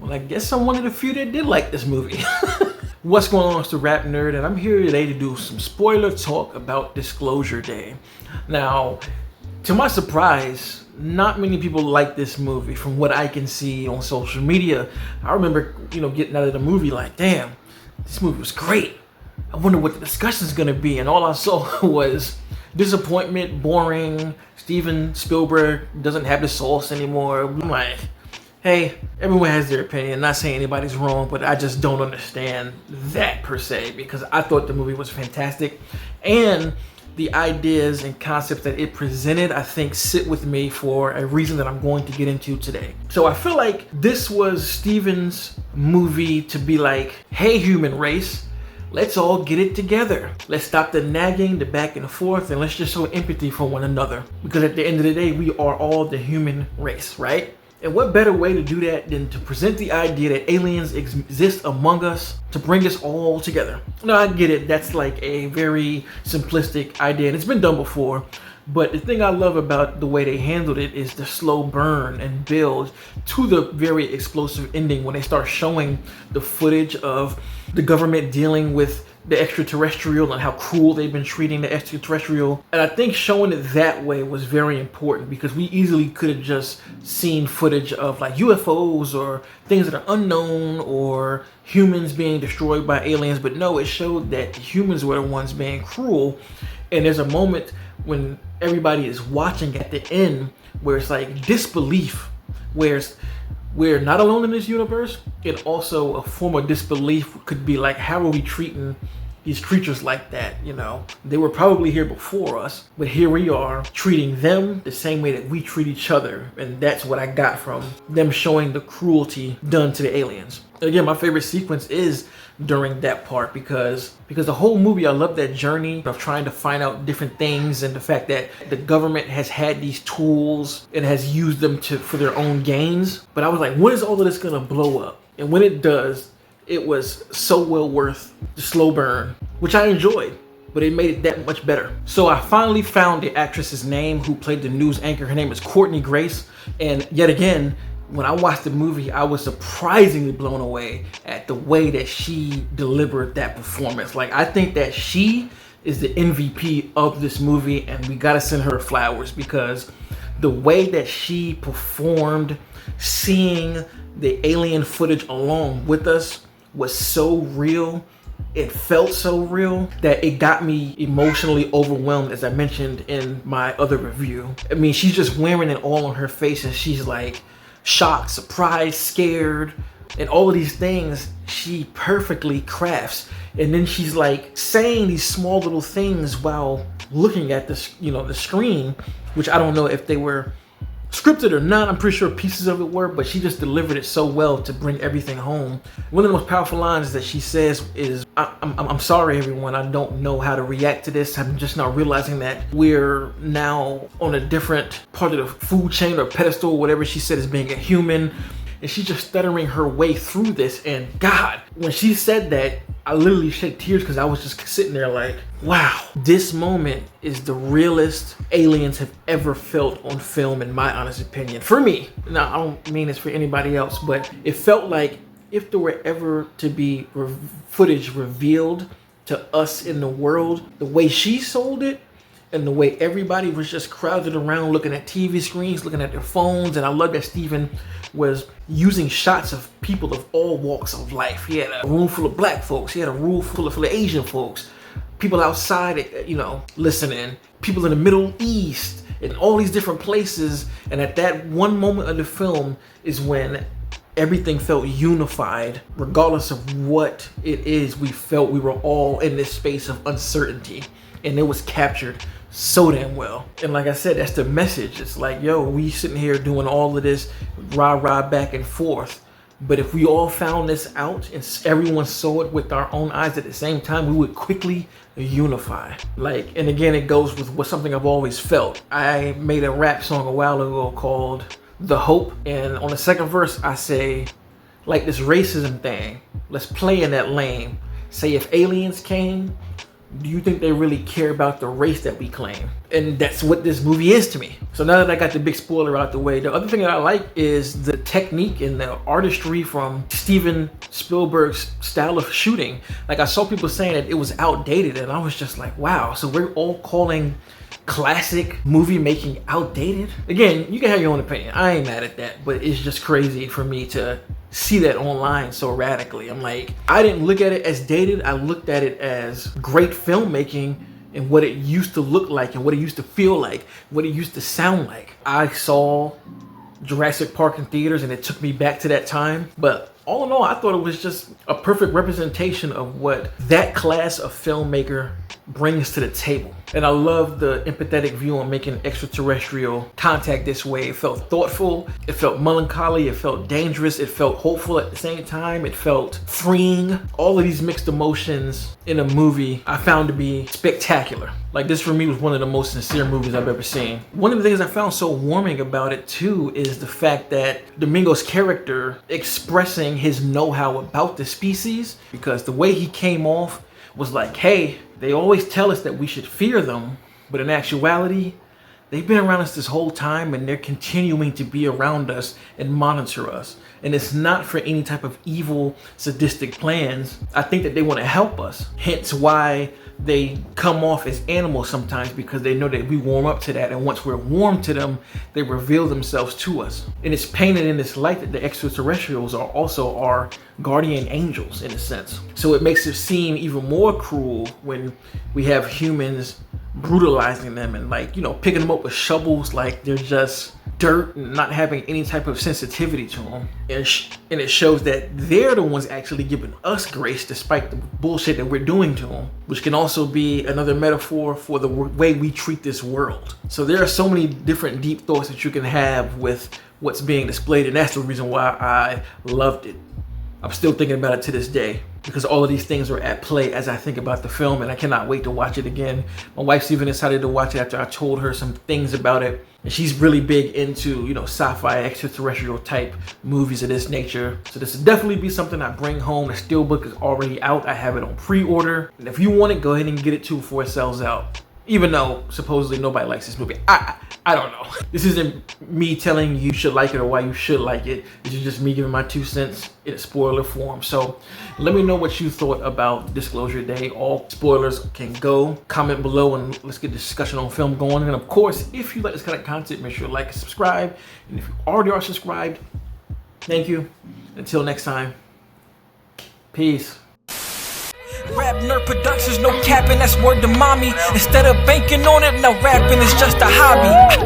Well, I guess I'm one of the few that did like this movie. What's going on? It's the Rap Nerd, and I'm here today to do some spoiler talk about Disclosure Day. Now, to my surprise, not many people like this movie from what I can see on social media. I remember, getting out of the movie like, damn, this movie was great. I wonder what the discussion's gonna be, and all I saw was disappointment, boring. Steven Spielberg doesn't have the sauce anymore. I'm like, hey, everyone has their opinion. Not saying anybody's wrong, but I just don't understand that per se, because I thought the movie was fantastic, and the ideas and concepts that it presented, I think, sit with me for a reason that I'm going to get into today. So I feel like this was Steven's movie to be like, hey, human race, let's all get it together. Let's stop the nagging, the back and forth, and let's just show empathy for one another. Because at the end of the day, we are all the human race, right? And what better way to do that than to present the idea that aliens exist among us to bring us all together? Now, I get it, that's like a very simplistic idea, and it's been done before. But the thing I love about the way they handled it is the slow burn and build to the very explosive ending when they start showing the footage of the government dealing with the extraterrestrial and how cruel they've been treating the extraterrestrial. And I think showing it that way was very important, because we easily could have just seen footage of like UFOs or things that are unknown or humans being destroyed by aliens. But no, it showed that the humans were the ones being cruel. And there's a moment when everybody is watching at the end where it's like disbelief, where we're not alone in this universe. And also a form of disbelief could be like, how are we treating these creatures like that? They were probably here before us, but here we are treating them the same way that we treat each other. And that's what I got from them showing the cruelty done to the aliens. Again, my favorite sequence is during that part, because the whole movie, I love that journey of trying to find out different things, and the fact that the government has had these tools and has used them for their own gains. But I was like, when is all of this gonna blow up? And when it does, it was so well worth the slow burn, which I enjoyed, but it made it that much better. So I finally found the actress's name who played the news anchor. Her name is Courtney Grace, and yet again, when I watched the movie, I was surprisingly blown away at the way that she delivered that performance. Like, I think that she is the MVP of this movie, and we gotta send her flowers, because the way that she performed, seeing the alien footage along with us, was so real. It felt so real that it got me emotionally overwhelmed, as I mentioned in my other review. I mean, she's just wearing it all on her face, and she's like, shocked, surprised, scared, and all of these things she perfectly crafts. And then she's like saying these small little things while looking at this, the screen, which I don't know if they were scripted or not. I'm pretty sure pieces of it were, but she just delivered it so well to bring everything home. One of the most powerful lines that she says is, I'm sorry everyone, I don't know how to react to this. I'm just now realizing that we're now on a different part of the food chain or pedestal, whatever she said, as being a human. And she's just stuttering her way through this. And God, when she said that, I literally shed tears, because I was just sitting there like, wow, this moment is the realest aliens have ever felt on film, in my honest opinion. For me. Now, I don't mean this for anybody else, but it felt like if there were ever to be footage revealed to us in the world, the way she sold it, and the way everybody was just crowded around looking at TV screens, looking at their phones. And I love that Steven was using shots of people of all walks of life. He had a room full of black folks. He had a room full of Asian folks. People outside, listening. People in the Middle East, in all these different places. And at that one moment of the film is when everything felt unified, regardless of what it is. We felt we were all in this space of uncertainty, and it was captured so damn well. And like I said, that's the message. It's like, yo, we sitting here doing all of this rah back and forth, but if we all found this out and everyone saw it with our own eyes at the same time, we would quickly unify. Like, and again, it goes with something I've always felt. I made a rap song a while ago called The Hope, and on the second verse I say, like this racism thing, let's play in that lane. Say if aliens came, Do you think they really care about the race that we claim? And that's what this movie is to me. So now that I got the big spoiler out the way, the other thing that I like is the technique and the artistry from Steven Spielberg's style of shooting. Like, I saw people saying that it was outdated, and I was just like, wow, so we're all calling classic movie making outdated? Again, you can have your own opinion. I ain't mad at that, but it's just crazy for me to see that online so radically. I'm like, I didn't look at it as dated. I looked at it as great filmmaking and what it used to look like and what it used to feel like, what it used to sound like. I saw Jurassic Park in theaters and it took me back to that time, but all in all, I thought it was just a perfect representation of what that class of filmmaker brings to the table. And I love the empathetic view on making extraterrestrial contact this way. It felt thoughtful, it felt melancholy, it felt dangerous, it felt hopeful at the same time, it felt freeing. All of these mixed emotions in a movie I found to be spectacular. Like, this for me was one of the most sincere movies I've ever seen. One of the things I found so warming about it too is the fact that Domingo's character expressing his know-how about the species, because the way he came off was like, hey, they always tell us that we should fear them, but in actuality, they've been around us this whole time and they're continuing to be around us and monitor us. And it's not for any type of evil, sadistic plans. I think that they want to help us. Hence why they come off as animals sometimes, because they know that we warm up to that. And once we're warm to them, they reveal themselves to us. And it's painted in this light that the extraterrestrials are also our guardian angels in a sense. So it makes it seem even more cruel when we have humans brutalizing them and, like, you know, picking them up with shovels like they're just dirt and not having any type of sensitivity to them. And it shows that they're the ones actually giving us grace despite the bullshit that we're doing to them, which can also be another metaphor for the way we treat this world. So there are so many different deep thoughts that you can have with what's being displayed, and that's the reason why I loved it. I'm still thinking about it to this day because all of these things are at play as I think about the film, and I cannot wait to watch it again. My wife's even decided to watch it after I told her some things about it, and she's really big into, you know, sci-fi extraterrestrial type movies of this nature. So this will definitely be something I bring home. The Steelbook is already out. I have it on pre-order, and if you want it, go ahead and get it too before it sells out. Even though supposedly nobody likes this movie. I don't know. This isn't me telling you should like it or why you should like it. This is just me giving my 2 cents in a spoiler form. So let me know what you thought about Disclosure Day. All spoilers can go. Comment below and let's get the discussion on film going. And of course, if you like this kind of content, make sure to like and subscribe. And if you already are subscribed, thank you. Until next time, peace. RapNerd Productions, no capping, that's word to mommy. Instead of banking on it, now rapping is just a hobby.